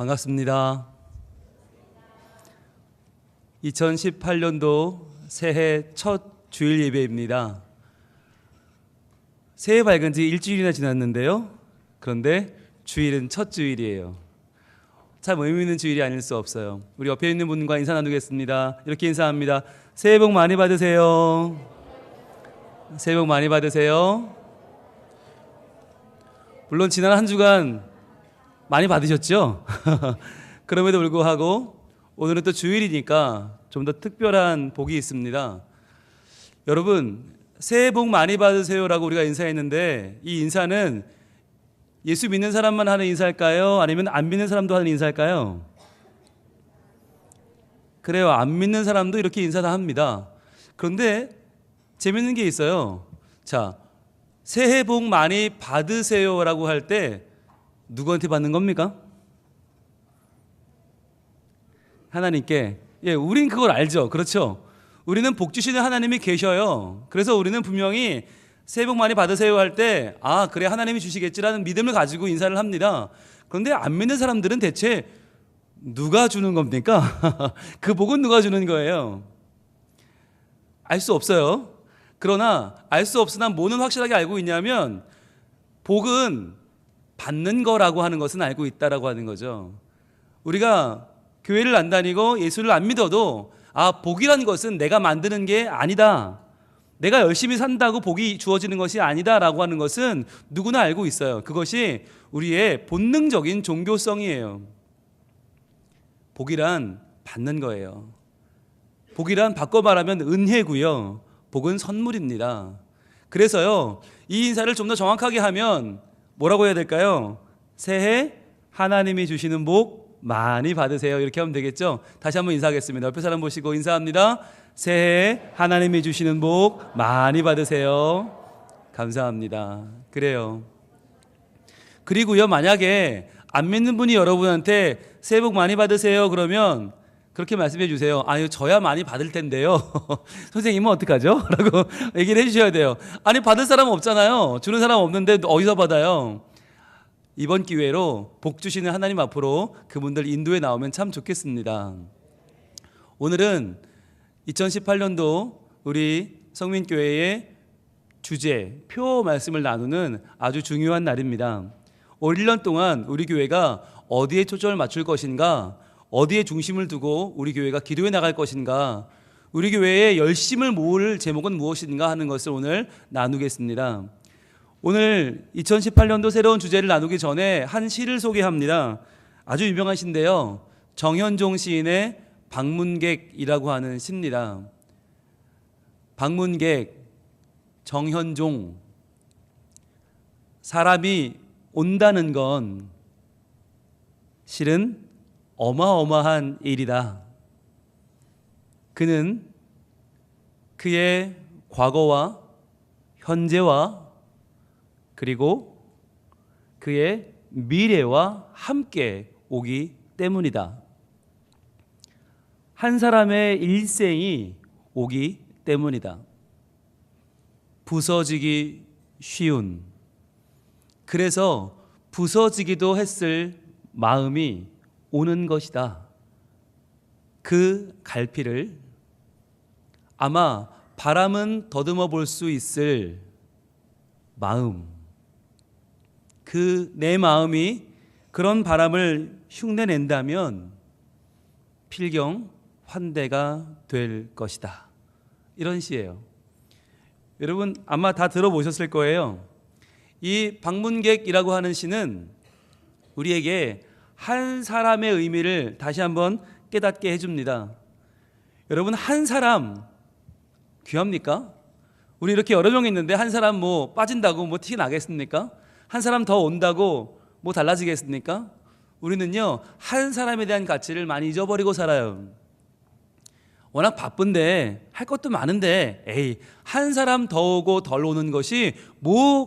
반갑습니다. 2018년도 새해 첫 주일 예배입니다. 새해 밝은 지 일주일이나 지났는데요. 그런데 주일은 첫 주일이에요. 참 의미 있는 주일이 아닐 수 없어요. 우리 옆에 있는 분과 인사 나누겠습니다. 이렇게 인사합니다. 새해 복 많이 받으세요. 새해 복 많이 받으세요. 물론 지난 한 주간 많이 받으셨죠? 그럼에도 불구하고 오늘은 또 주일이니까 좀 더 특별한 복이 있습니다. 여러분, 새해 복 많이 받으세요라고 우리가 인사했는데 이 인사는 예수 믿는 사람만 하는 인사일까요? 아니면 안 믿는 사람도 하는 인사일까요? 그래요. 안 믿는 사람도 이렇게 인사 다 합니다. 그런데 재밌는 게 있어요. 자, 새해 복 많이 받으세요라고 할 때 누구한테 받는 겁니까? 하나님께. 예, 우린 그걸 알죠. 그렇죠? 우리는 복 주시는 하나님이 계셔요. 그래서 우리는 분명히 새해 복 많이 받으세요 할 때 그래 하나님이 주시겠지라는 믿음을 가지고 인사를 합니다. 그런데 안 믿는 사람들은 대체 누가 주는 겁니까? 그 복은 누가 주는 거예요? 알 수 없어요. 그러나 알 수 없으나 뭐는 확실하게 알고 있냐면 복은 받는 거라고 하는 것은 알고 있다라고 하는 거죠. 우리가 교회를 안 다니고 예수를 안 믿어도 복이라는 것은 내가 만드는 게 아니다. 내가 열심히 산다고 복이 주어지는 것이 아니다라고 하는 것은 누구나 알고 있어요. 그것이 우리의 본능적인 종교성이에요. 복이란 받는 거예요. 복이란 바꿔 말하면 은혜고요. 복은 선물입니다. 그래서요, 이 인사를 좀 더 정확하게 하면 뭐라고 해야 될까요? 새해 하나님이 주시는 복 많이 받으세요. 이렇게 하면 되겠죠? 다시 한번 인사하겠습니다. 옆에 사람 보시고 인사합니다. 새해 하나님이 주시는 복 많이 받으세요. 감사합니다. 그래요. 그리고요, 만약에 안 믿는 분이 여러분한테 새해 복 많이 받으세요 그러면 그렇게 말씀해 주세요. 저야 많이 받을 텐데요. 선생님은 어떡하죠? 라고 얘기를 해주셔야 돼요. 받을 사람은 없잖아요. 주는 사람 없는데 어디서 받아요? 이번 기회로 복 주시는 하나님 앞으로 그분들 인도에 나오면 참 좋겠습니다. 오늘은 2018년도 우리 성민교회의 주제, 표 말씀을 나누는 아주 중요한 날입니다. 올 1년 동안 우리 교회가 어디에 초점을 맞출 것인가, 어디에 중심을 두고 우리 교회가 기도해 나갈 것인가, 우리 교회의 열심을 모을 제목은 무엇인가 하는 것을 오늘 나누겠습니다. 오늘 2018년도 새로운 주제를 나누기 전에 한 시를 소개합니다. 아주 유명한 시인데요. 정현종 시인의 방문객이라고 하는 시입니다. 방문객, 정현종. 사람이 온다는 건 실은 어마어마한 일이다. 그는 그의 과거와 현재와 그리고 그의 미래와 함께 오기 때문이다. 한 사람의 일생이 오기 때문이다. 부서지기 쉬운, 그래서 부서지기도 했을 마음이 오는 것이다. 그 갈피를 아마 바람은 더듬어 볼 수 있을 마음, 그 내 마음이 그런 바람을 흉내낸다면 필경 환대가 될 것이다. 이런 시예요. 여러분 아마 다 들어보셨을 거예요. 이 방문객이라고 하는 시는 우리에게 한 사람의 의미를 다시 한번 깨닫게 해줍니다. 여러분, 한 사람 귀합니까? 우리 이렇게 여러 명 있는데 한 사람 빠진다고 티 나겠습니까? 한 사람 더 온다고 달라지겠습니까? 우리는요, 한 사람에 대한 가치를 많이 잊어버리고 살아요. 워낙 바쁜데 할 것도 많은데 한 사람 더 오고 덜 오는 것이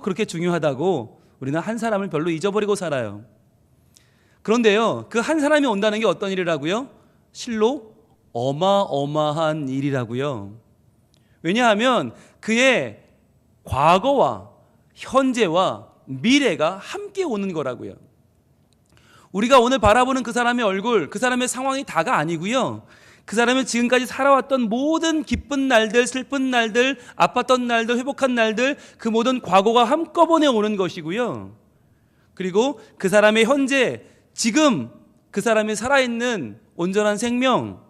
그렇게 중요하다고 우리는 한 사람을 별로 잊어버리고 살아요. 그런데요, 그 한 사람이 온다는 게 어떤 일이라고요? 실로 어마어마한 일이라고요. 왜냐하면 그의 과거와 현재와 미래가 함께 오는 거라고요. 우리가 오늘 바라보는 그 사람의 얼굴, 그 사람의 상황이 다가 아니고요. 그 사람이 지금까지 살아왔던 모든 기쁜 날들, 슬픈 날들, 아팠던 날들, 회복한 날들, 그 모든 과거가 한꺼번에 오는 것이고요. 그리고 그 사람의 현재, 지금 그 사람이 살아있는 온전한 생명,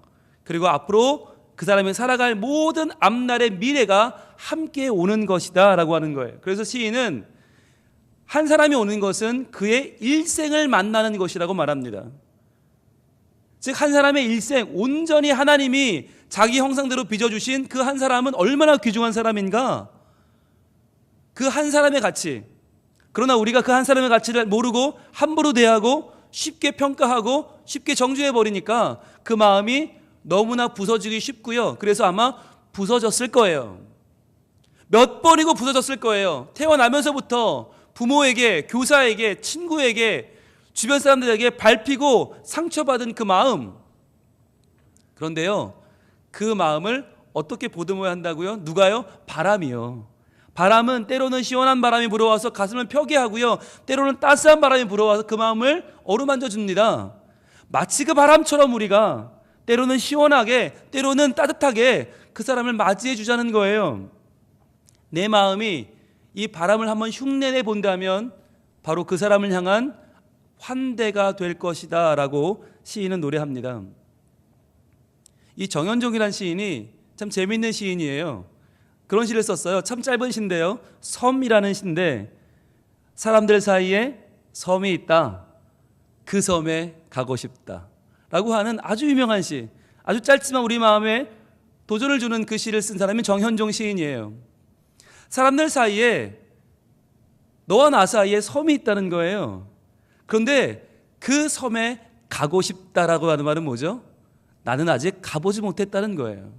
그리고 앞으로 그 사람이 살아갈 모든 앞날의 미래가 함께 오는 것이다 라고 하는 거예요. 그래서 시인은 한 사람이 오는 것은 그의 일생을 만나는 것이라고 말합니다. 즉 한 사람의 일생, 온전히 하나님이 자기 형상대로 빚어주신 그 한 사람은 얼마나 귀중한 사람인가. 그 한 사람의 가치, 그러나 우리가 그 한 사람의 가치를 모르고 함부로 대하고 쉽게 평가하고 쉽게 정죄해버리니까 그 마음이 너무나 부서지기 쉽고요. 그래서 아마 부서졌을 거예요. 몇 번이고 부서졌을 거예요. 태어나면서부터 부모에게, 교사에게, 친구에게, 주변 사람들에게 밟히고 상처받은 그 마음. 그런데요, 그 마음을 어떻게 보듬어야 한다고요? 누가요? 바람이요. 바람은 때로는 시원한 바람이 불어와서 가슴을 펴게 하고요, 때로는 따스한 바람이 불어와서 그 마음을 어루만져 줍니다. 마치 그 바람처럼 우리가 때로는 시원하게, 때로는 따뜻하게 그 사람을 맞이해 주자는 거예요. 내 마음이 이 바람을 한번 흉내내 본다면 바로 그 사람을 향한 환대가 될 것이다 라고 시인은 노래합니다. 이 정현종이라는 시인이 참 재미있는 시인이에요. 그런 시를 썼어요. 참 짧은 시인데요, 섬이라는 시인데, 사람들 사이에 섬이 있다, 그 섬에 가고 싶다 라고 하는 아주 유명한 시, 아주 짧지만 우리 마음에 도전을 주는 그 시를 쓴 사람이 정현종 시인이에요. 사람들 사이에, 너와 나 사이에 섬이 있다는 거예요. 그런데 그 섬에 가고 싶다라고 하는 말은 뭐죠? 나는 아직 가보지 못했다는 거예요.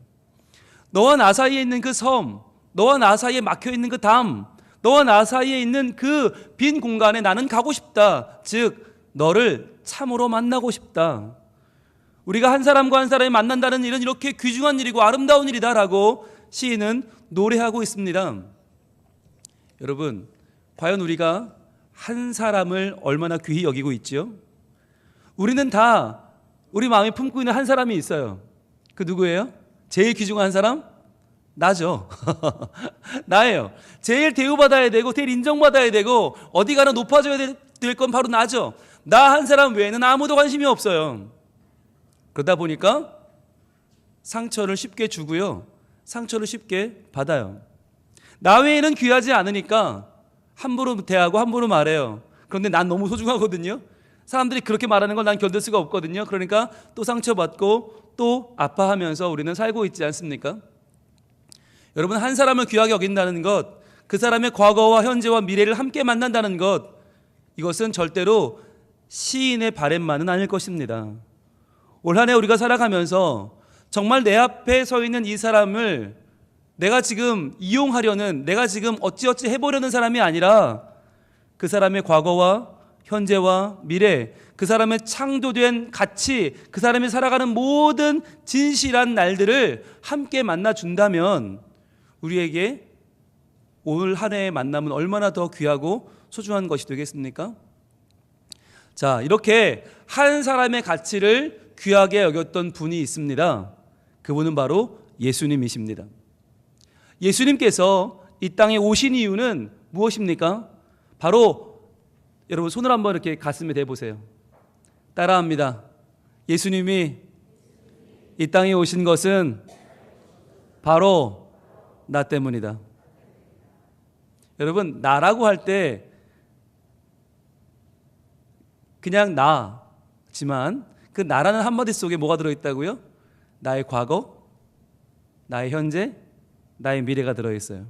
너와 나 사이에 있는 그 섬, 너와 나 사이에 막혀있는 그 담, 너와 나 사이에 있는 그 빈 공간에 나는 가고 싶다. 즉 너를 참으로 만나고 싶다. 우리가 한 사람과 한 사람이 만난다는 일은 이렇게 귀중한 일이고 아름다운 일이다라고 시인은 노래하고 있습니다. 여러분, 과연 우리가 한 사람을 얼마나 귀히 여기고 있죠? 우리는 다 우리 마음에 품고 있는 한 사람이 있어요. 그 누구예요? 제일 귀중한 사람? 나죠. 나예요. 제일 대우받아야 되고 제일 인정받아야 되고 어디 가나 높아져야 될 건 바로 나죠. 나 한 사람 외에는 아무도 관심이 없어요. 그러다 보니까 상처를 쉽게 주고요, 상처를 쉽게 받아요. 나 외에는 귀하지 않으니까 함부로 대하고 함부로 말해요. 그런데 난 너무 소중하거든요. 사람들이 그렇게 말하는 걸 난 견딜 수가 없거든요. 그러니까 또 상처받고 또 아파하면서 우리는 살고 있지 않습니까? 여러분, 한 사람을 귀하게 여긴다는 것, 그 사람의 과거와 현재와 미래를 함께 만난다는 것, 이것은 절대로 시인의 바램만은 아닐 것입니다. 올 한 해 우리가 살아가면서 정말 내 앞에 서 있는 이 사람을 내가 지금 이용하려는, 내가 지금 어찌어찌 해보려는 사람이 아니라 그 사람의 과거와 현재와 미래, 그 사람의 창조된 가치, 그 사람이 살아가는 모든 진실한 날들을 함께 만나준다면 우리에게 올 한 해의 만남은 얼마나 더 귀하고 소중한 것이 되겠습니까? 자, 이렇게 한 사람의 가치를 귀하게 여겼던 분이 있습니다. 그분은 바로 예수님이십니다. 예수님께서 이 땅에 오신 이유는 무엇입니까? 바로, 여러분 손을 한번 이렇게 가슴에 대보세요. 따라합니다. 예수님이 이 땅에 오신 것은 바로 나 때문이다. 여러분, 나라고 할 때 그냥 나지만 그 나라는 한마디 속에 뭐가 들어있다고요? 나의 과거, 나의 현재, 나의 미래가 들어있어요.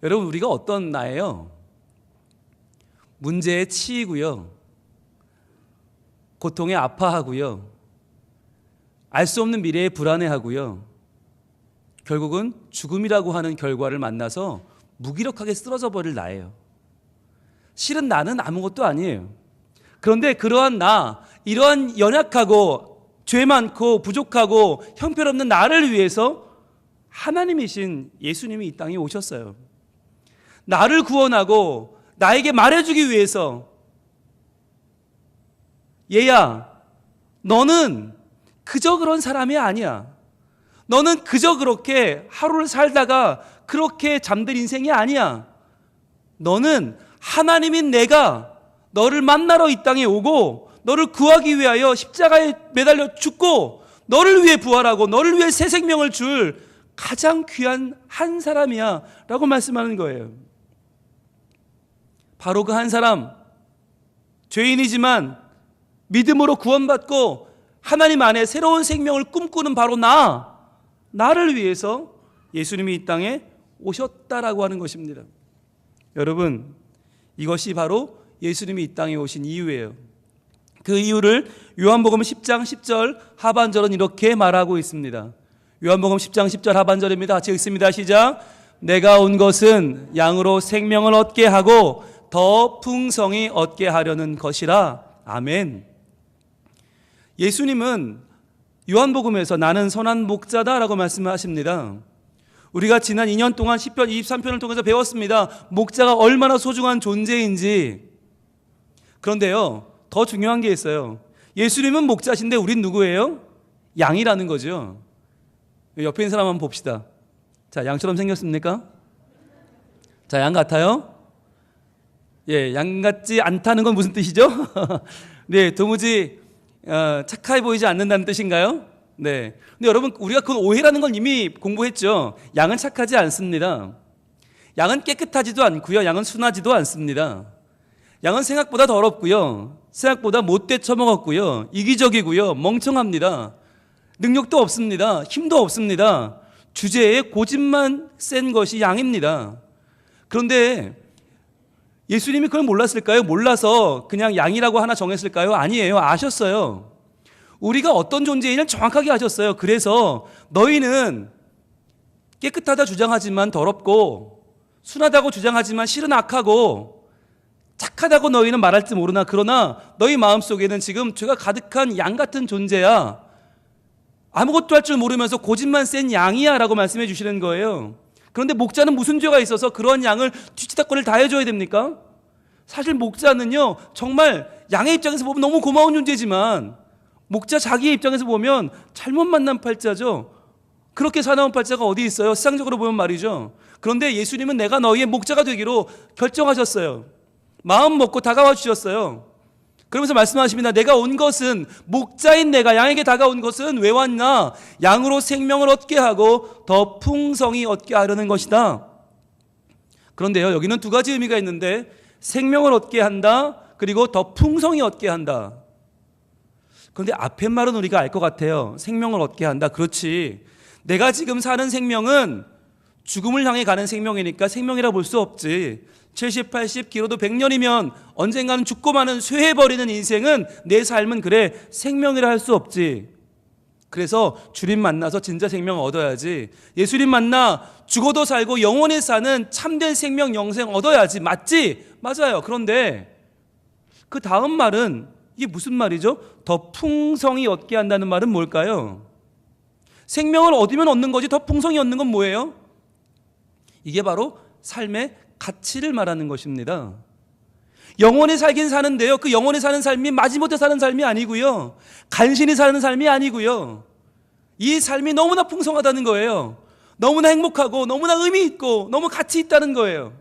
여러분, 우리가 어떤 나예요? 문제에 치이고요, 고통에 아파하고요, 알 수 없는 미래에 불안해하고요, 결국은 죽음이라고 하는 결과를 만나서 무기력하게 쓰러져 버릴 나예요. 실은 나는 아무것도 아니에요. 그런데 그러한 나, 이러한 연약하고 죄 많고 부족하고 형편없는 나를 위해서 하나님이신 예수님이 이 땅에 오셨어요. 나를 구원하고 나에게 말해주기 위해서 얘야, 너는 그저 그런 사람이 아니야. 너는 그저 그렇게 하루를 살다가 그렇게 잠들 인생이 아니야. 너는 하나님인 내가 너를 만나러 이 땅에 오고 너를 구하기 위하여 십자가에 매달려 죽고 너를 위해 부활하고 너를 위해 새 생명을 줄 가장 귀한 한 사람이야 라고 말씀하는 거예요. 바로 그 한 사람, 죄인이지만 믿음으로 구원받고 하나님 안에 새로운 생명을 꿈꾸는 바로 나를 위해서 예수님이 이 땅에 오셨다라고 하는 것입니다. 여러분, 이것이 바로 예수님이 이 땅에 오신 이유예요. 그 이유를 요한복음 10장 10절 하반절은 이렇게 말하고 있습니다. 요한복음 10장 10절 하반절입니다. 같이 읽습니다. 시작. 내가 온 것은 양으로 생명을 얻게 하고 더 풍성히 얻게 하려는 것이라. 아멘. 예수님은 요한복음에서 나는 선한 목자다라고 말씀하십니다. 우리가 지난 2년 동안 시편 23편을 통해서 배웠습니다. 목자가 얼마나 소중한 존재인지. 그런데요, 더 중요한 게 있어요. 예수님은 목자신데 우린 누구예요? 양이라는 거죠. 옆에 있는 사람 한번 봅시다. 자, 양처럼 생겼습니까? 자, 양 같아요? 예, 양 같지 않다는 건 무슨 뜻이죠? 네, 도무지 착해 보이지 않는다는 뜻인가요? 네. 근데 여러분, 우리가 그 오해라는 건 이미 공부했죠. 양은 착하지 않습니다. 양은 깨끗하지도 않고요. 양은 순하지도 않습니다. 양은 생각보다 더럽고요. 생각보다 못돼 처먹었고요. 이기적이고요. 멍청합니다. 능력도 없습니다. 힘도 없습니다. 주제에 고집만 센 것이 양입니다. 그런데 예수님이 그걸 몰랐을까요? 몰라서 그냥 양이라고 하나 정했을까요? 아니에요. 아셨어요. 우리가 어떤 존재인지를 정확하게 아셨어요. 그래서 너희는 깨끗하다 주장하지만 더럽고 순하다고 주장하지만 실은 악하고 착하다고 너희는 말할지 모르나 그러나 너희 마음속에는 지금 죄가 가득한 양 같은 존재야. 아무것도 할 줄 모르면서 고집만 센 양이야 라고 말씀해 주시는 거예요. 그런데 목자는 무슨 죄가 있어서 그런 양을 뒤치다꺼리를 다 해줘야 됩니까? 사실 목자는요, 정말 양의 입장에서 보면 너무 고마운 존재지만 목자 자기의 입장에서 보면 잘못 만난 팔자죠. 그렇게 사나운 팔자가 어디 있어요? 세상적으로 보면 말이죠. 그런데 예수님은 내가 너희의 목자가 되기로 결정하셨어요. 마음 먹고 다가와 주셨어요. 그러면서 말씀하십니다. 내가 온 것은, 목자인 내가 양에게 다가온 것은 왜 왔나? 양으로 생명을 얻게 하고 더 풍성히 얻게 하려는 것이다. 그런데요, 여기는 두 가지 의미가 있는데 생명을 얻게 한다, 그리고 더 풍성히 얻게 한다. 그런데 앞에 말은 우리가 알 것 같아요. 생명을 얻게 한다. 그렇지. 내가 지금 사는 생명은 죽음을 향해 가는 생명이니까 생명이라 볼 수 없지. 70, 80, 길어도 100년이면 언젠가는 죽고 마는 쇠해버리는 인생은, 내 삶은 그래 생명이라 할 수 없지. 그래서 주님 만나서 진짜 생명을 얻어야지. 예수님 만나 죽어도 살고 영원히 사는 참된 생명 영생 얻어야지. 맞지? 맞아요. 그런데 그 다음 말은 이게 무슨 말이죠? 더 풍성히 얻게 한다는 말은 뭘까요? 생명을 얻으면 얻는 거지 더 풍성히 얻는 건 뭐예요? 이게 바로 삶의 가치를 말하는 것입니다. 영원히 살긴 사는데요, 그 영원히 사는 삶이 마지못해 사는 삶이 아니고요, 간신히 사는 삶이 아니고요, 이 삶이 너무나 풍성하다는 거예요. 너무나 행복하고 너무나 의미 있고 너무 가치 있다는 거예요.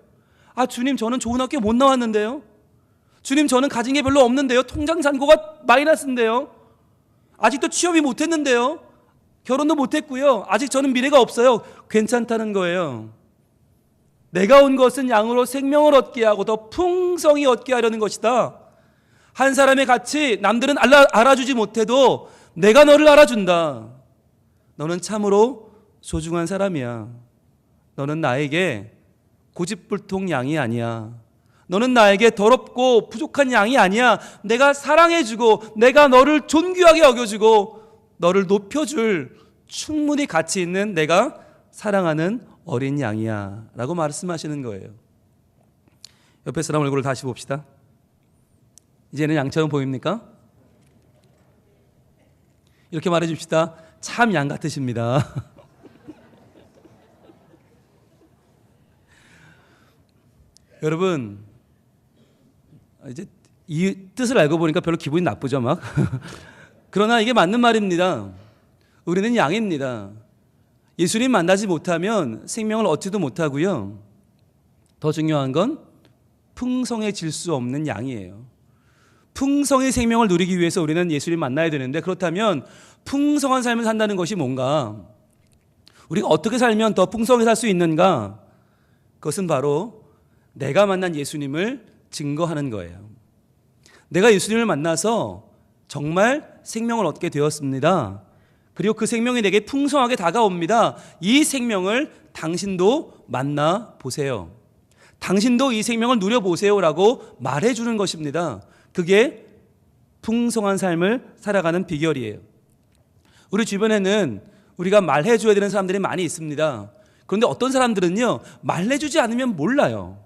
아, 주님, 저는 좋은 학교 못 나왔는데요. 주님, 저는 가진 게 별로 없는데요. 통장 잔고가 마이너스인데요. 아직도 취업이 못했는데요. 결혼도 못했고요. 아직 저는 미래가 없어요. 괜찮다는 거예요. 내가 온 것은 양으로 생명을 얻게 하고 더 풍성히 얻게 하려는 것이다. 한 사람의 가치, 남들은 알아주지 못해도 내가 너를 알아준다. 너는 참으로 소중한 사람이야. 너는 나에게 고집불통 양이 아니야. 너는 나에게 더럽고 부족한 양이 아니야. 내가 사랑해주고 내가 너를 존귀하게 여겨주고 너를 높여줄 충분히 가치 있는 내가 사랑하는 어린 양이야 라고 말씀하시는 거예요. 옆에 사람 얼굴을 다시 봅시다. 이제는 양처럼 보입니까? 이렇게 말해 줍시다. 참 양 같으십니다. 여러분, 이제 이 뜻을 알고 보니까 별로 기분이 나쁘죠, 막. 그러나 이게 맞는 말입니다. 우리는 양입니다. 예수님 만나지 못하면 생명을 얻지도 못하고요. 더 중요한 건 풍성해질 수 없는 양이에요. 풍성의 생명을 누리기 위해서 우리는 예수님 만나야 되는데, 그렇다면 풍성한 삶을 산다는 것이 뭔가? 우리가 어떻게 살면 더 풍성하게 살 수 있는가? 그것은 바로 내가 만난 예수님을 증거하는 거예요. 내가 예수님을 만나서 정말 생명을 얻게 되었습니다. 그리고 그 생명이 내게 풍성하게 다가옵니다. 이 생명을 당신도 만나보세요. 당신도 이 생명을 누려보세요라고 말해주는 것입니다. 그게 풍성한 삶을 살아가는 비결이에요. 우리 주변에는 우리가 말해줘야 되는 사람들이 많이 있습니다. 그런데 어떤 사람들은요, 말해주지 않으면 몰라요.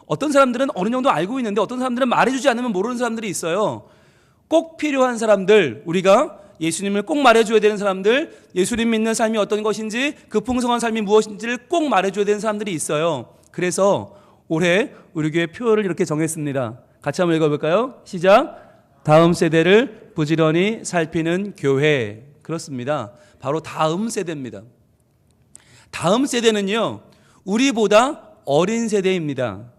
어떤 사람들은 어느 정도 알고 있는데 어떤 사람들은 말해주지 않으면 모르는 사람들이 있어요. 꼭 필요한 사람들, 우리가 예수님을 꼭 말해줘야 되는 사람들, 예수님 믿는 삶이 어떤 것인지, 그 풍성한 삶이 무엇인지를 꼭 말해줘야 되는 사람들이 있어요. 그래서 올해 우리 교회 표어를 이렇게 정했습니다. 같이 한번 읽어볼까요? 시작. 다음 세대를 부지런히 살피는 교회. 그렇습니다. 바로 다음 세대입니다. 다음 세대는요, 우리보다 어린 세대입니다.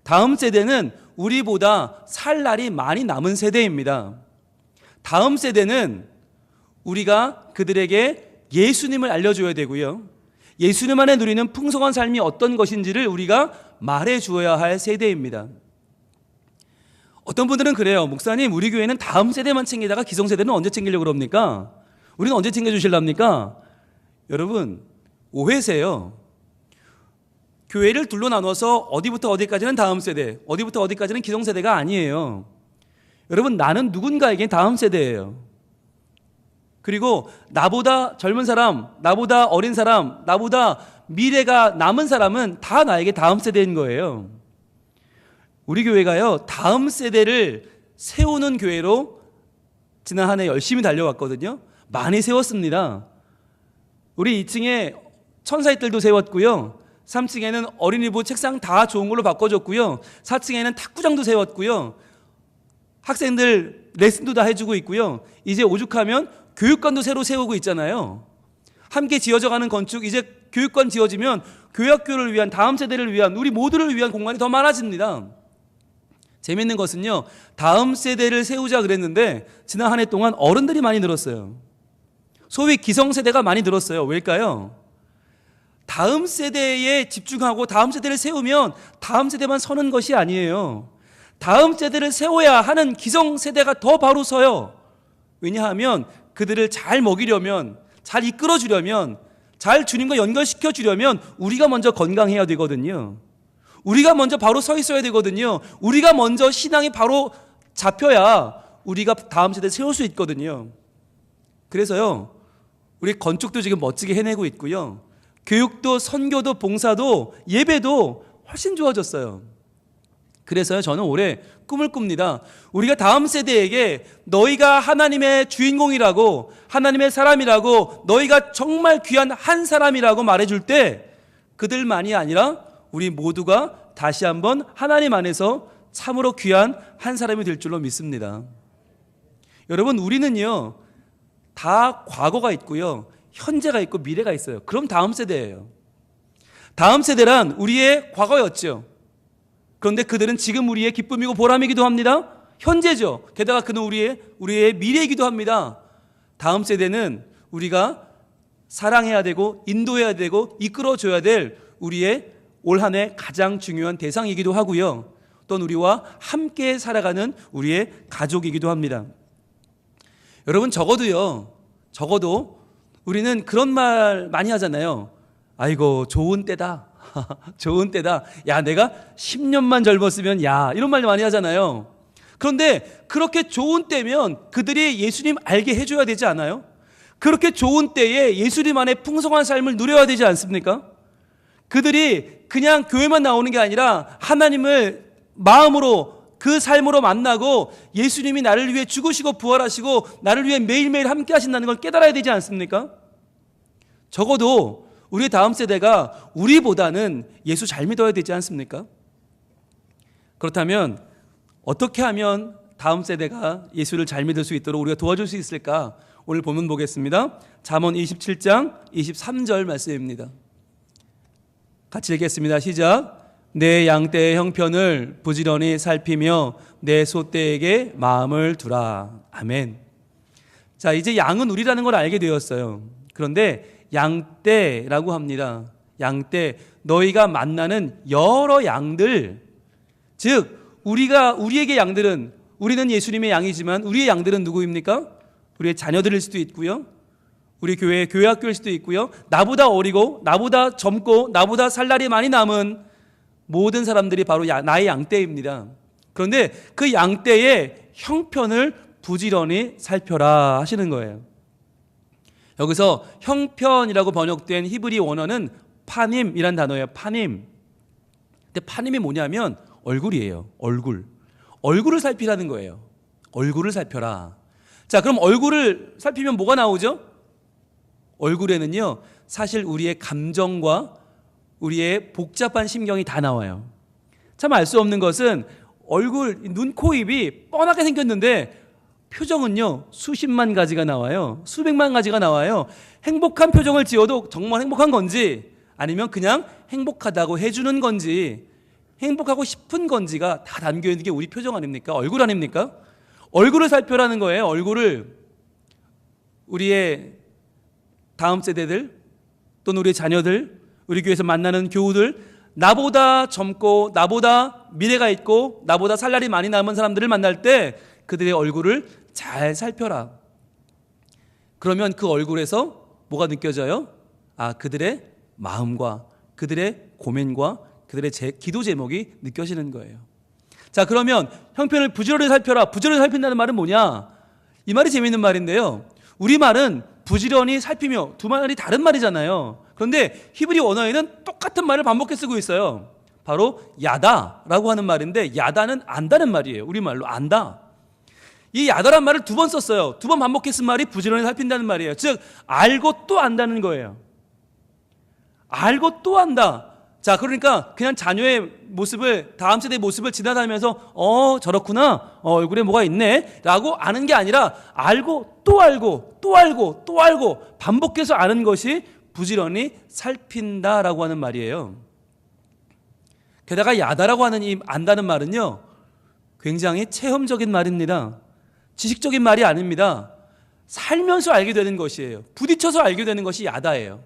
다음 세대는 우리보다 살 날이 많이 남은 세대입니다. 다음 세대는 우리가 그들에게 예수님을 알려줘야 되고요. 예수님 안에 누리는 풍성한 삶이 어떤 것인지를 우리가 말해 주어야 할 세대입니다. 어떤 분들은 그래요. 목사님, 우리 교회는 다음 세대만 챙기다가 기성세대는 언제 챙기려고 그럽니까? 우리는 언제 챙겨주실랍니까? 여러분, 오해세요. 교회를 둘로 나눠서 어디부터 어디까지는 다음 세대, 어디부터 어디까지는 기성세대가 아니에요. 여러분, 나는 누군가에게 다음 세대예요. 그리고 나보다 젊은 사람, 나보다 어린 사람, 나보다 미래가 남은 사람은 다 나에게 다음 세대인 거예요. 우리 교회가요, 다음 세대를 세우는 교회로 지난 한 해 열심히 달려왔거든요. 많이 세웠습니다. 우리 2층에 천사의 뜰도 세웠고요. 3층에는 어린이부 책상 다 좋은 걸로 바꿔줬고요. 4층에는 탁구장도 세웠고요. 학생들 레슨도 다 해주고 있고요. 이제 오죽하면 교육관도 새로 세우고 있잖아요. 함께 지어져가는 건축, 이제 교육관 지어지면 교육교를 위한, 다음 세대를 위한, 우리 모두를 위한 공간이 더 많아집니다. 재밌는 것은요, 다음 세대를 세우자 그랬는데 지난 한 해 동안 어른들이 많이 늘었어요. 소위 기성세대가 많이 늘었어요. 왜일까요? 다음 세대에 집중하고 다음 세대를 세우면 다음 세대만 서는 것이 아니에요. 다음 세대를 세워야 하는 기성세대가 더 바로 서요. 왜냐하면 그들을 잘 먹이려면, 잘 이끌어주려면, 잘 주님과 연결시켜 주려면 우리가 먼저 건강해야 되거든요. 우리가 먼저 바로 서 있어야 되거든요. 우리가 먼저 신앙이 바로 잡혀야 우리가 다음 세대 세울 수 있거든요. 그래서요, 우리 건축도 지금 멋지게 해내고 있고요. 교육도 선교도 봉사도 예배도 훨씬 좋아졌어요. 그래서요, 저는 올해 꿈을 꿉니다. 우리가 다음 세대에게 너희가 하나님의 주인공이라고, 하나님의 사람이라고, 너희가 정말 귀한 한 사람이라고 말해줄 때 그들만이 아니라 우리 모두가 다시 한번 하나님 안에서 참으로 귀한 한 사람이 될 줄로 믿습니다. 여러분, 우리는요, 다 과거가 있고요, 현재가 있고 미래가 있어요. 그럼 다음 세대예요. 다음 세대란 우리의 과거였죠. 그런데 그들은 지금 우리의 기쁨이고 보람이기도 합니다. 현재죠. 게다가 그는 우리의 미래이기도 합니다. 다음 세대는 우리가 사랑해야 되고 인도해야 되고 이끌어줘야 될 우리의 올 한 해 가장 중요한 대상이기도 하고요. 또는 우리와 함께 살아가는 우리의 가족이기도 합니다. 여러분, 적어도 우리는 그런 말 많이 하잖아요. 아이고, 좋은 때다. 좋은 때다. 야, 내가 10년만 젊었으면, 야, 이런 말 많이 하잖아요. 그런데 그렇게 좋은 때면 그들이 예수님 알게 해줘야 되지 않아요? 그렇게 좋은 때에 예수님 안에 풍성한 삶을 누려야 되지 않습니까? 그들이 그냥 교회만 나오는 게 아니라 하나님을 마음으로, 그 삶으로 만나고 예수님이 나를 위해 죽으시고 부활하시고 나를 위해 매일매일 함께 하신다는 걸 깨달아야 되지 않습니까? 적어도 우리 다음 세대가 우리보다는 예수 잘 믿어야 되지 않습니까? 그렇다면 어떻게 하면 다음 세대가 예수를 잘 믿을 수 있도록 우리가 도와줄 수 있을까? 오늘 본문 보겠습니다. 잠언 27장 23절 말씀입니다. 같이 읽겠습니다. 시작. 내 양떼의 형편을 부지런히 살피며 내 소떼에게 마음을 두라. 아멘. 자, 이제 양은 우리라는 걸 알게 되었어요. 그런데 양떼라고 합니다. 양떼, 너희가 만나는 여러 양들, 즉 우리에게 양들은, 우리는 예수님의 양이지만 우리의 양들은 누구입니까? 우리의 자녀들일 수도 있고요, 우리 교회 학교일 수도 있고요, 나보다 어리고 나보다 젊고 나보다 살 날이 많이 남은 모든 사람들이 바로 나의 양떼입니다. 그런데 그 양떼의 형편을 부지런히 살펴라 하시는 거예요. 여기서 형편이라고 번역된 히브리 원어는 파님이란 단어예요. 파님. 근데 파님이 뭐냐면 얼굴이에요. 얼굴을 살피라는 거예요. 얼굴을 살펴라. 자, 그럼 얼굴을 살피면 뭐가 나오죠? 얼굴에는요, 사실 우리의 감정과 우리의 복잡한 심경이 다 나와요. 참 알 수 없는 것은 얼굴, 눈, 코, 입이 뻔하게 생겼는데 표정은요, 수십만 가지가 나와요. 수백만 가지가 나와요. 행복한 표정을 지어도 정말 행복한 건지, 아니면 그냥 행복하다고 해주는 건지, 행복하고 싶은 건지가 다 담겨있는 게 우리 표정 아닙니까? 얼굴 아닙니까? 얼굴을 살펴라는 거예요. 얼굴을. 우리의 다음 세대들, 또는 우리 자녀들, 우리 교회에서 만나는 교우들, 나보다 젊고 나보다 미래가 있고 나보다 살 날이 많이 남은 사람들을 만날 때 그들의 얼굴을 잘 살펴라. 그러면 그 얼굴에서 뭐가 느껴져요? 그들의 마음과 그들의 고민과 그들의 기도 제목이 느껴지는 거예요. 자, 그러면 형편을 부지런히 살펴라. 부지런히 살핀다는 말은 뭐냐? 이 말이 재미있는 말인데요, 우리말은 부지런히 살피며 두 말이 다른 말이잖아요. 그런데 히브리 원어에는 똑같은 말을 반복해 쓰고 있어요. 바로 야다라고 하는 말인데, 야다는 안다는 말이에요. 우리말로 안다. 이 야다란 말을 두 번 썼어요. 두 번 반복해 쓴 말이 부지런히 살핀다는 말이에요. 즉 알고 또 안다는 거예요. 알고 또 안다. 자, 그러니까 그냥 자녀의 모습을, 다음 세대의 모습을 지나다니면서 저렇구나, 얼굴에 뭐가 있네 라고 아는 게 아니라 알고 또 알고 또 알고 또 알고 반복해서 아는 것이 부지런히 살핀다라고 하는 말이에요. 게다가 야다라고 하는 이 안다는 말은요, 굉장히 체험적인 말입니다. 지식적인 말이 아닙니다. 살면서 알게 되는 것이에요. 부딪혀서 알게 되는 것이 야다예요.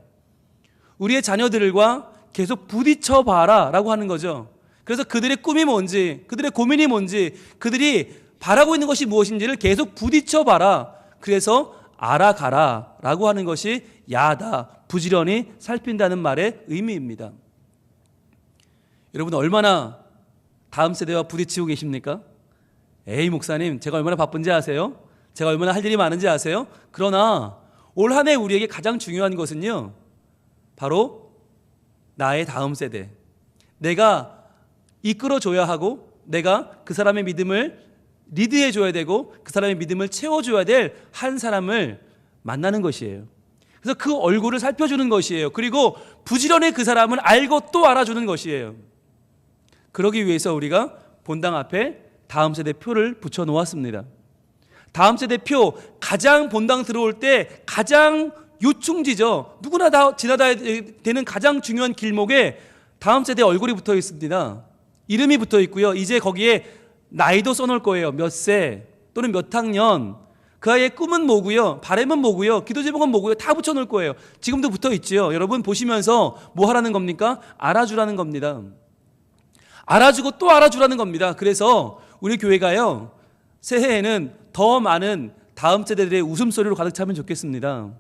우리의 자녀들과 계속 부딪혀 봐라 라고 하는 거죠. 그래서 그들의 꿈이 뭔지, 그들의 고민이 뭔지, 그들이 바라고 있는 것이 무엇인지를 계속 부딪혀 봐라. 그래서 알아가라 라고 하는 것이 야다, 부지런히 살핀다는 말의 의미입니다. 여러분, 얼마나 다음 세대와 부딪히고 계십니까? 에이, 목사님, 제가 얼마나 바쁜지 아세요? 제가 얼마나 할 일이 많은지 아세요? 그러나 올 한 해 우리에게 가장 중요한 것은요, 바로 나의 다음 세대, 내가 이끌어줘야 하고 내가 그 사람의 믿음을 리드해줘야 되고 그 사람의 믿음을 채워줘야 될 한 사람을 만나는 것이에요. 그래서 그 얼굴을 살펴주는 것이에요. 그리고 부지런히 그 사람을 알고 또 알아주는 것이에요. 그러기 위해서 우리가 본당 앞에 다음 세대 표를 붙여 놓았습니다. 다음 세대 표, 가장 본당 들어올 때 가장 요충지죠. 누구나 다 지나다야 되는 가장 중요한 길목에 다음 세대 얼굴이 붙어 있습니다. 이름이 붙어 있고요. 이제 거기에 나이도 써놓을 거예요. 몇 세 또는 몇 학년, 그 아이의 꿈은 뭐고요, 바람은 뭐고요, 기도 제목은 뭐고요, 다 붙여놓을 거예요. 지금도 붙어 있지요. 여러분 보시면서 뭐 하라는 겁니까? 알아주라는 겁니다. 알아주고 또 알아주라는 겁니다. 그래서 우리 교회가요, 새해에는 더 많은 다음 세대들의 웃음소리로 가득 차면 좋겠습니다.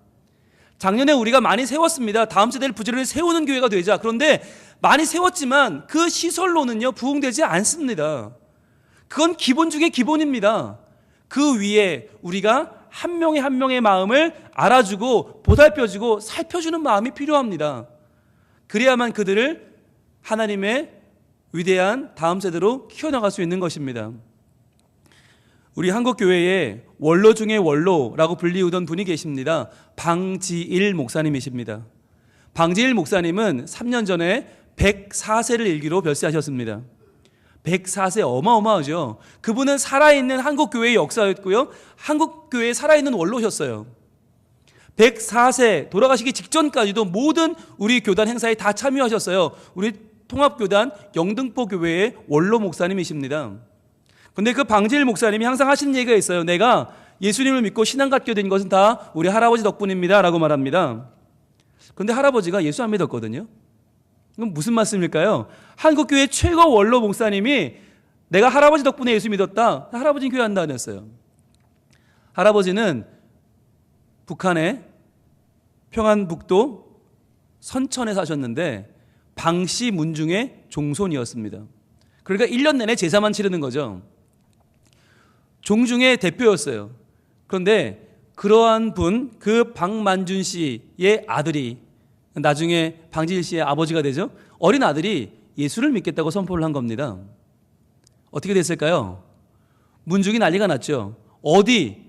작년에 우리가 많이 세웠습니다. 다음 세대를 부지런히 세우는 교회가 되자. 그런데 많이 세웠지만 그 시설로는요, 부흥되지 않습니다. 그건 기본 중에 기본입니다. 그 위에 우리가 한 명의 한 명의 마음을 알아주고 보살펴주고 살펴주는 마음이 필요합니다. 그래야만 그들을 하나님의 위대한 다음 세대로 키워나갈 수 있는 것입니다. 우리 한국교회에 원로 중에 원로라고 불리우던 분이 계십니다. 방지일 목사님이십니다. 방지일 목사님은 3년 전에 104세를 일기로 별세하셨습니다. 104세 어마어마하죠. 그분은 살아있는 한국교회의 역사였고요. 한국교회에 살아있는 원로셨어요. 104세 돌아가시기 직전까지도 모든 우리 교단 행사에 다 참여하셨어요. 우리 통합교단 영등포교회의 원로 목사님이십니다. 근데 그 방지일 목사님이 항상 하시는 얘기가 있어요. 내가 예수님을 믿고 신앙 갖게 된 것은 다 우리 할아버지 덕분입니다 라고 말합니다. 그런데 할아버지가 예수 안 믿었거든요. 그럼 무슨 말씀일까요? 한국교회 최고 원로 목사님이 내가 할아버지 덕분에 예수 믿었다. 할아버지는 교회 안 다녔어요. 할아버지는 북한의 평안북도 선천에 사셨는데 방씨 문중의 종손이었습니다. 그러니까 1년 내내 제사만 치르는 거죠. 종중의 대표였어요. 그런데 그러한 분, 그 박만준 씨의 아들이 나중에 방지일 씨의 아버지가 되죠. 어린 아들이 예수를 믿겠다고 선포를 한 겁니다. 어떻게 됐을까요? 문중이 난리가 났죠. 어디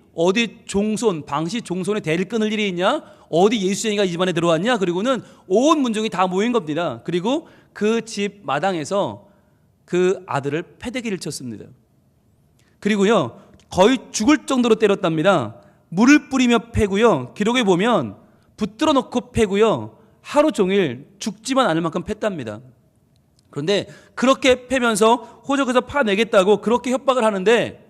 종손, 방씨 종손의 대를 끊을 일이 있냐? 어디 예수쟁이가 이 집안에 들어왔냐? 그리고는 온 문중이 다 모인 겁니다. 그리고 그 집 마당에서 그 아들을 패대기를 쳤습니다. 그리고요, 거의 죽을 정도로 때렸답니다. 물을 뿌리며 패고요. 기록에 보면 붙들어 놓고 패고요. 하루 종일 죽지만 않을 만큼 팼답니다. 그런데 그렇게 패면서 호적에서 파내겠다고 그렇게 협박을 하는데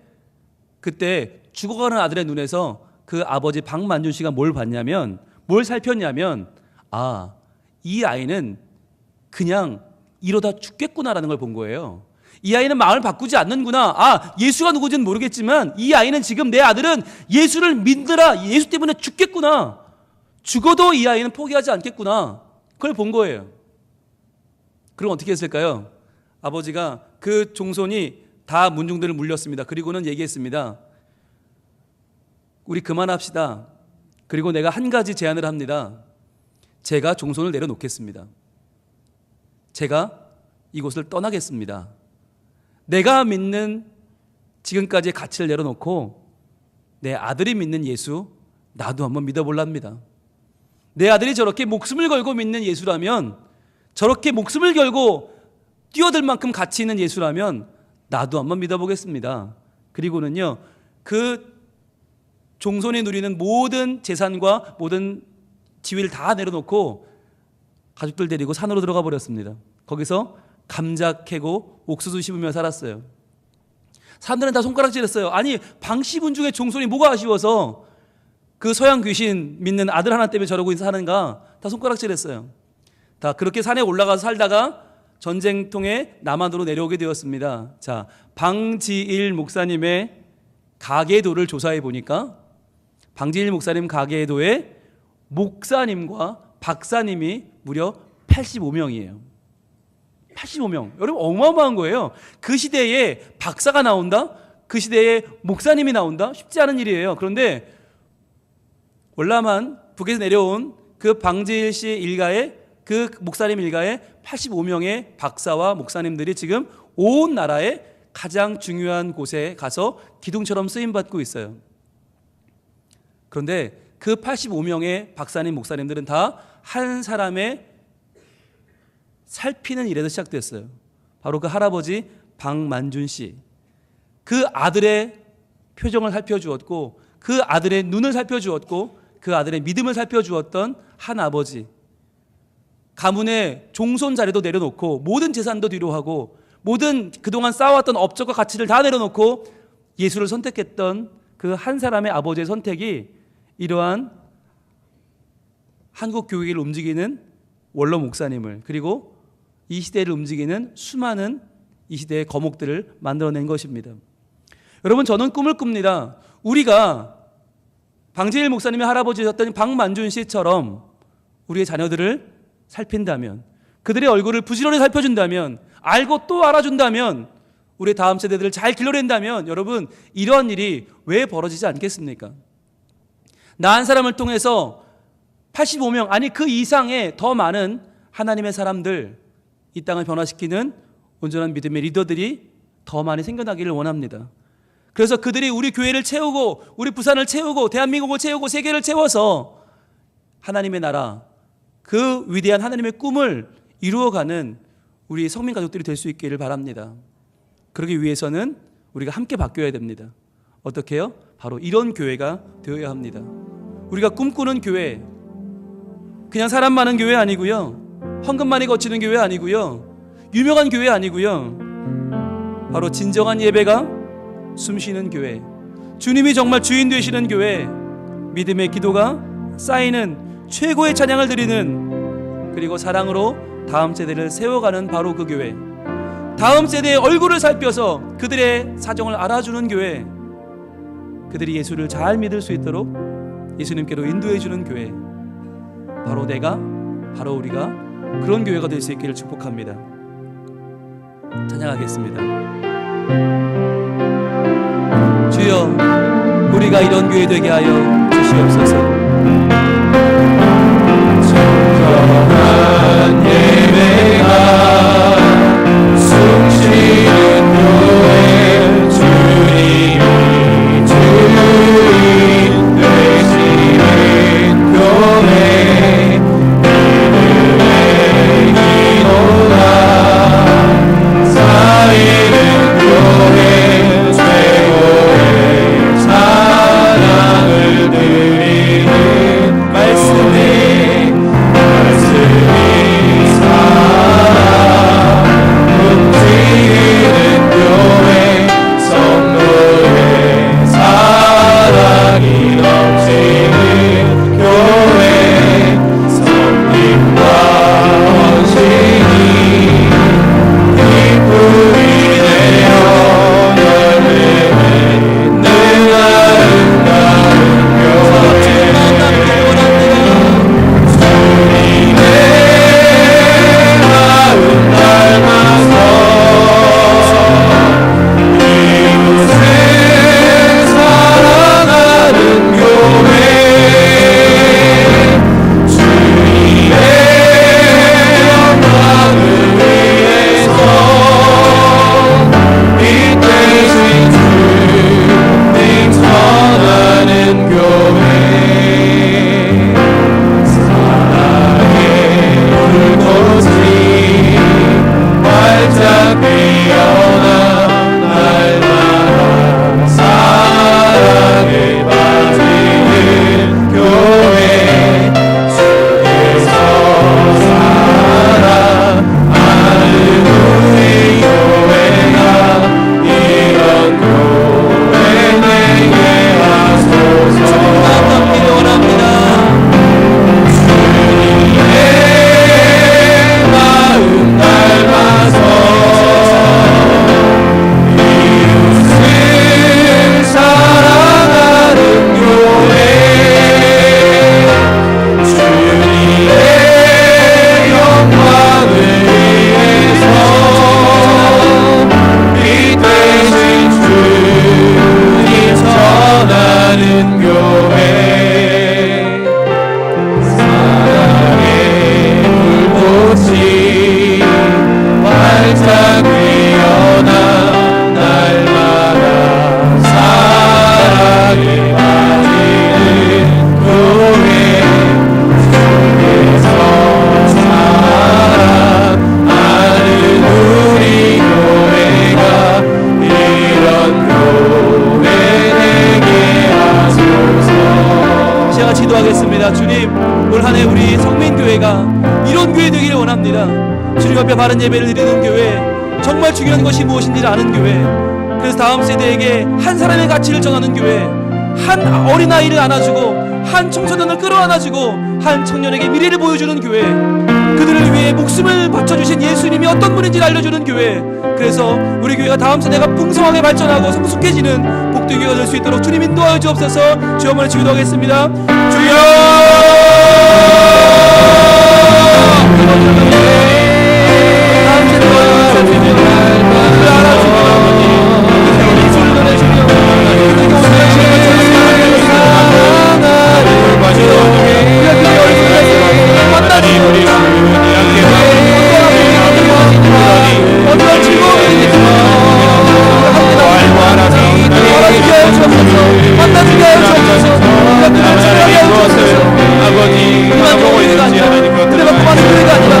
그때 죽어가는 아들의 눈에서 그 아버지 박만준 씨가 뭘 봤냐면, 뭘 살폈냐면, 아, 이 아이는 그냥 이러다 죽겠구나라는 걸 본 거예요. 이 아이는 마음을 바꾸지 않는구나. 아, 예수가 누구지는 모르겠지만 이 아이는 지금 내 아들은 예수를 믿느라 예수 때문에 죽겠구나. 죽어도 이 아이는 포기하지 않겠구나. 그걸 본 거예요. 그럼 어떻게 했을까요? 아버지가 그 종손이 다 문중들을 물렸습니다. 그리고는 얘기했습니다. 우리 그만합시다. 그리고 내가 한 가지 제안을 합니다. 제가 종손을 내려놓겠습니다. 제가 이곳을 떠나겠습니다. 내가 믿는 지금까지의 가치를 내려놓고 내 아들이 믿는 예수 나도 한번 믿어볼랍니다. 내 아들이 저렇게 목숨을 걸고 믿는 예수라면, 저렇게 목숨을 걸고 뛰어들 만큼 가치 있는 예수라면 나도 한번 믿어보겠습니다. 그리고는요, 그 종손이 누리는 모든 재산과 모든 지위를 다 내려놓고 가족들 데리고 산으로 들어가 버렸습니다. 거기서 감자 캐고 옥수수 씹으며 살았어요. 사람들은 다 손가락질했어요. 아니, 방씨분 중에 종손이 뭐가 아쉬워서 그 서양 귀신 믿는 아들 하나 때문에 저러고 사는가? 다 손가락질했어요. 다 그렇게 산에 올라가서 살다가 전쟁통에 남한으로 내려오게 되었습니다. 자, 방지일 목사님의 가계도를 조사해 보니까 방지일 목사님 가계도에 목사님과 박사님이 무려 85명이에요. 85명. 여러분 어마어마한 거예요. 그 시대에 박사가 나온다? 그 시대에 목사님이 나온다? 쉽지 않은 일이에요. 그런데 월남한 북에서 내려온 그 방지일 씨 일가의 그 목사님 일가의 85명의 박사와 목사님들이 지금 온 나라의 가장 중요한 곳에 가서 기둥처럼 쓰임받고 있어요. 그런데 그 85명의 박사님, 목사님들은 다 한 사람의 살피는 일에서 시작됐어요. 바로 그 할아버지 박만준 씨. 그 아들의 표정을 살펴주었고, 그 아들의 눈을 살펴주었고, 그 아들의 믿음을 살펴주었던 한 아버지. 가문의 종손 자리도 내려놓고 모든 재산도 뒤로 하고 모든 그동안 쌓아왔던 업적과 가치를 다 내려놓고 예수를 선택했던 그 한 사람의 아버지의 선택이 이러한 한국 교회를 움직이는 원로 목사님을, 그리고 이 시대를 움직이는 수많은 이 시대의 거목들을 만들어낸 것입니다. 여러분, 저는 꿈을 꿉니다. 우리가 방지일 목사님의 할아버지였던 박만준 씨처럼 우리의 자녀들을 살핀다면, 그들의 얼굴을 부지런히 살펴준다면, 알고 또 알아준다면, 우리 다음 세대들을 잘 길러낸다면, 여러분, 이러한 일이 왜 벌어지지 않겠습니까? 나 한 사람을 통해서 85명, 아니 그 이상의 더 많은 하나님의 사람들, 이 땅을 변화시키는 온전한 믿음의 리더들이 더 많이 생겨나기를 원합니다. 그래서 그들이 우리 교회를 채우고, 우리 부산을 채우고, 대한민국을 채우고, 세계를 채워서 하나님의 나라, 그 위대한 하나님의 꿈을 이루어가는 우리 성민 가족들이 될 수 있기를 바랍니다. 그러기 위해서는 우리가 함께 바뀌어야 됩니다. 어떻게 해요? 바로 이런 교회가 되어야 합니다. 우리가 꿈꾸는 교회, 그냥 사람 많은 교회 아니고요, 헌금 많이 거치는 교회 아니고요, 유명한 교회 아니고요, 바로 진정한 예배가 숨쉬는 교회, 주님이 정말 주인 되시는 교회, 믿음의 기도가 쌓이는 최고의 찬양을 드리는, 그리고 사랑으로 다음 세대를 세워가는 바로 그 교회, 다음 세대의 얼굴을 살펴서 그들의 사정을 알아주는 교회, 그들이 예수를 잘 믿을 수 있도록 예수님께로 인도해 주는 교회, 바로 내가, 바로 우리가 그런 교회가 될 수 있기를 축복합니다. 찬양하겠습니다. 주여, 우리가 이런 교회 되게 하여 주시옵소서. 진정한 예배가 숨쉬는 교회, 주님이 주인 되시는 교회, 믿음의 기도가 쌓이는 교회, 최고의 사랑을 드리는 말씀이 살아 움직이는 교회, 성도의 사랑이 넘치는 교회, 성님과 헌신이 기쁨이 되어 열매에 있는 아름다운 교회, 주님의 마음 닮아서 이웃을 사랑하는 교회, 주님의 영광을 위해서 빛 대신 주님 전하는 교회, 사랑의 불꽃이 활짝 피어나 날마다 사랑에 빠지는 교회, 주께서 사랑하는 우리 교회가 이런 교회 되게 하소서. 주님의 마음 닮아서 이웃을 사랑하는 교회, 주님의 영광을 위해서 빛 되신 주님 전하는 교회, 사랑의 불꽃이 활짝 피어나 날마다 사랑에 빠지는 교회, 주께서 사랑하는 우리 교회가 이런 교회 되게 하소서. 제가 지도하겠습니다. 주님, 올 한 해 우리 성민교회가 이런 교회 되기를 원합니다. 주님 앞에 바른 예배를 드리는 교회, 정말 중요한 것이 무엇인지를 아는 교회, 그래서 다음 세대에게 한 사람의 가치를 전하는 교회, 한 어린아이를 안아주고 한 청소년을 끌어안아주고 한 청년에게 미래를 보여주는 교회, 그들을 위해 목숨을 바쳐주신 예수님이 어떤 분인지를 알려주는 교회, 그래서 우리 교회가 다음 세대가 풍성하게 발전하고 성숙해지는 복된 교회가 될 수 있도록 주님 인도하여 주옵소서. 주여 한번 기도하겠습니다. 주여, 다음 세대가 그를 알아주고 예수를 전해주며 그리고 어떠한 즐거움이 만나주게 하여 주옵소서. 만나주게 하여 주옵소서. 그들을 즐거하게 하여 주옵소서. 아버지, 그만 보고 있는 게 아니라 그래 갖고 마는 교회가 아니라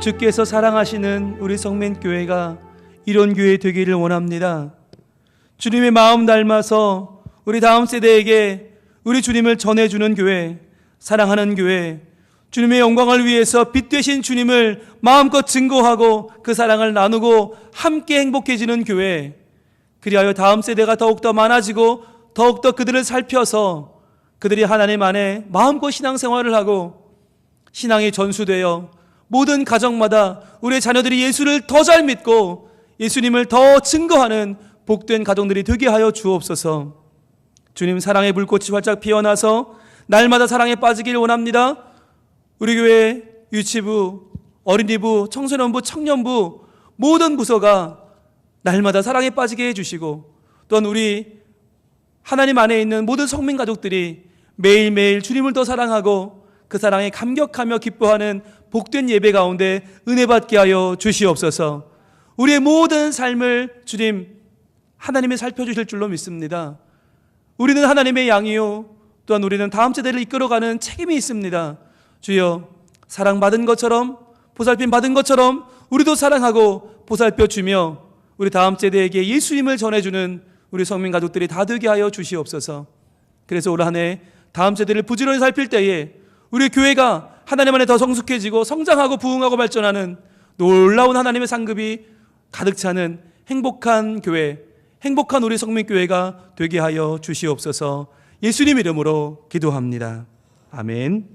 주께서 사랑하시는 우리 성민교회가 이런 교회 되기를 원합니다. 주님의 마음 닮아서 우리 다음 세대에게 우리 주님을 전해주는 교회, 사랑하는 교회, 주님의 영광을 위해서 빛 되신 주님을 마음껏 증거하고 그 사랑을 나누고 함께 행복해지는 교회, 그리하여 다음 세대가 더욱더 많아지고 더욱더 그들을 살펴서 그들이 하나님 안에 마음껏 신앙생활을 하고 신앙이 전수되어 모든 가정마다 우리의 자녀들이 예수를 더 잘 믿고 예수님을 더 증거하는 복된 가정들이 되게 하여 주옵소서. 주님, 사랑의 불꽃이 활짝 피어나서 날마다 사랑에 빠지길 원합니다. 우리 교회 유치부, 어린이부, 청소년부, 청년부 모든 부서가 날마다 사랑에 빠지게 해주시고, 또한 우리 하나님 안에 있는 모든 성민 가족들이 매일매일 주님을 더 사랑하고 그 사랑에 감격하며 기뻐하는 복된 예배 가운데 은혜 받게 하여 주시옵소서. 우리의 모든 삶을 주님 하나님이 살펴주실 줄로 믿습니다. 우리는 하나님의 양이요, 또한 우리는 다음 세대를 이끌어가는 책임이 있습니다. 주여, 사랑받은 것처럼, 보살핌 받은 것처럼 우리도 사랑하고 보살펴 주며 우리 다음 세대에게 예수님을 전해주는 우리 성민 가족들이 다 되게 하여 주시옵소서. 그래서 올 한 해 다음 세대를 부지런히 살필 때에 우리 교회가 하나님 안에 더 성숙해지고 성장하고 부흥하고 발전하는 놀라운 하나님의 상급이 가득 차는 행복한 교회, 행복한 우리 성민교회가 되게 하여 주시옵소서. 예수님 이름으로 기도합니다. 아멘.